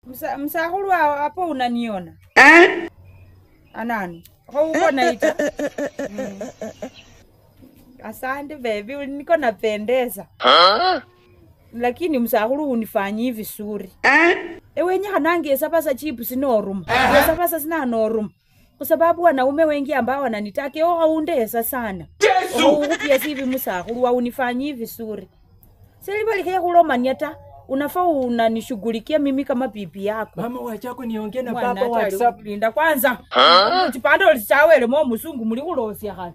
Msahulu hapo unaniona? Anani? Uko naita? Asante baby, niko napendeza. Lakini msahulu unifanyi vizuri. Ewe nya nange sapasa chips norum. Sapasa sina norum. Kwa sababu wanaume wengi ambao wananitaka haundesa sana. Pia sivi msahulu unifanyi vizuri. Silibali kaya kulomanyata. Unafaa unanishughulikia mimi kama bibi yako. Mama wachako niongee na baba WhatsApp. Linda kwanza. Chipando lisawele mo musungu muri kulosia kale.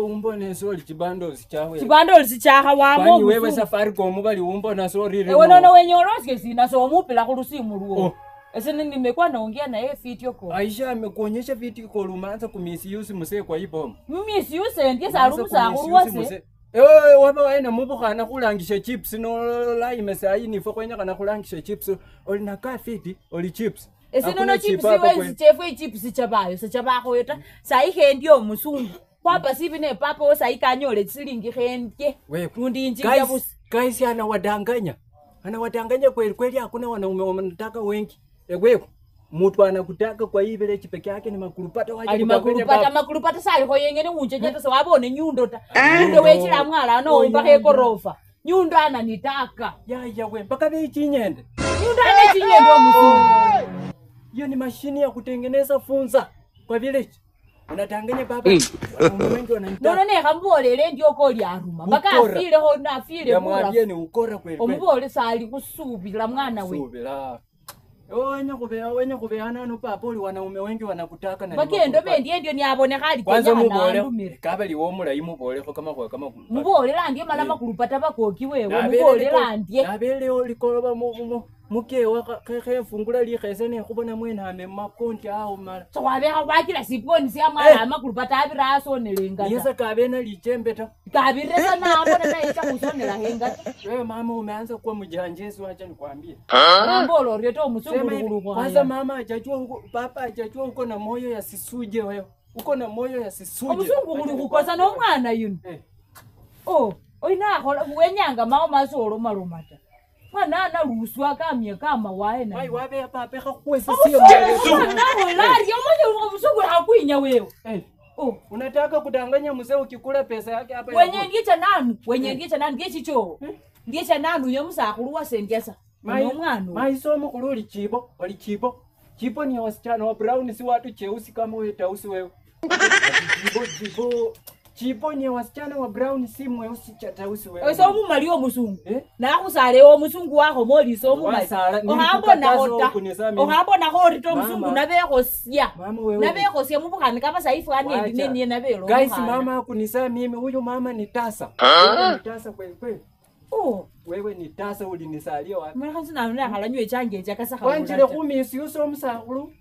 Umbone soli chibando sichawe. Chibando lisichaha wamo. Kwani wewe Safaricom bali umbona sori rimo. Wono wenyoroske sina so mupila kulusimu ruo. Ese nimekuwa naongea na yeye video call. Aisha amekuonyesha video call umeanza kumisuse msee kwa ibomu. Misuse ndiye sarumu za kuruwase. Waba waina mubukana kulangisha chips no laime sai nifo kwenya kana kulangisha chips oli nakaa fiti oli chips. Ese nono chips wenzi chefu chips chabayo sachabako yeta sai hendio musungu. Papa sivi ne papa wo sai kanyole silingi henke. Kundi nji ya busi. Guys anawadanganya. Anawadanganya kweli hakuna wanaume wanataka wengi. Egweko mtu anakutaka kwa hii village peke yake ni makurupata waje makurupata sai ko yengene unje nyata so wabone nyundo ta nyundo wechira mwala no mpaka ekorofa nyundo ananitaka ya we mpaka bei chinyende nyundo ana chinyendo mzungu. Hiyo ni mashini ya kutengeneza funza kwa village. Unatanganya baba wengi wananitaka no ne kambolele ndio ko lyaruma mpaka afile ho na afile ya mwaliye ni ukora kweli ombole sali kusubira mwana we subira. Wenya kubeana no papa oli wanaume wengi wanakutaka na bagendo bendi ndio ni abone kali kwanza mubole kabali wo mulayi mubole ko kama mubole landie mala makurupata bakoki wewe mubole landie abele oli koloba muke wa khe fungula li khese ne kubona mwena ame makonti aho mara so wabe bakira siponi sia mala makurupata abiraso nelenga yesa kabena lichembeta kabiresa na abona na icha musonela henga wewe mama umeanza kuwa mjanjezi acha nikwambie mbolo rieto musunguru kwa kwanza mama hajajua huko papa hajajua uko na moyo ya sisuje wewe uko na moyo ya sisuje musunguru kukosa no mwana yuni oina hola wenyanga mao masoro marumata mwana na ruswa kamye kama wae na mai wabe papa hakuweza sio na holari yomoje musunguru hakwinya wewe unataka kudanganya mzee ukikula pesa yake hapa wenye ngicha nanu ngichicho ngicha nanu yo musakuru wa sendiasa mwana mai somo kululi chibo ni wasichana wa brown si watu cheusi kama wewe tausi wewe chibo ni wasichana wa brown si mweusi cha tausi wewe so mu malio musungu na kusale wo musungu wako moli so mu mali ohambo na hori to musungu na bekosia mu bukani kama saifu ani nini na belo guys mama kunisa mimi huyu mama ni tasa ni tasa kweli wewe ni tasa ulinisalia wapi mara sina nani halanywe change jakasa hapo wanjile kumisi uso msahulu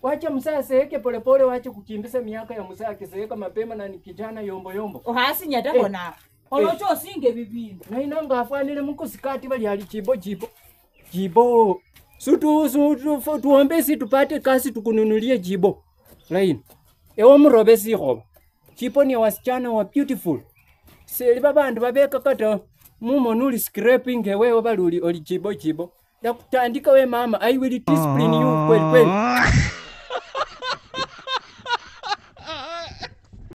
wacha msasa yake polepole wacha kukimbisa miaka ya msasa akiseka mapema na ni kijana yombo hasi nyata bona olocho singe bibindi na inanga afanile mkusikati bali ali jibo sutu tuombe si tupate kasi tukununulie jibo line ewo mrobe si hoba jibo ni wasichana wa beautiful seli babandu babeka kata mumonuli scraping wewe bali oli jibo yakutandika we mama I will discipline you kweli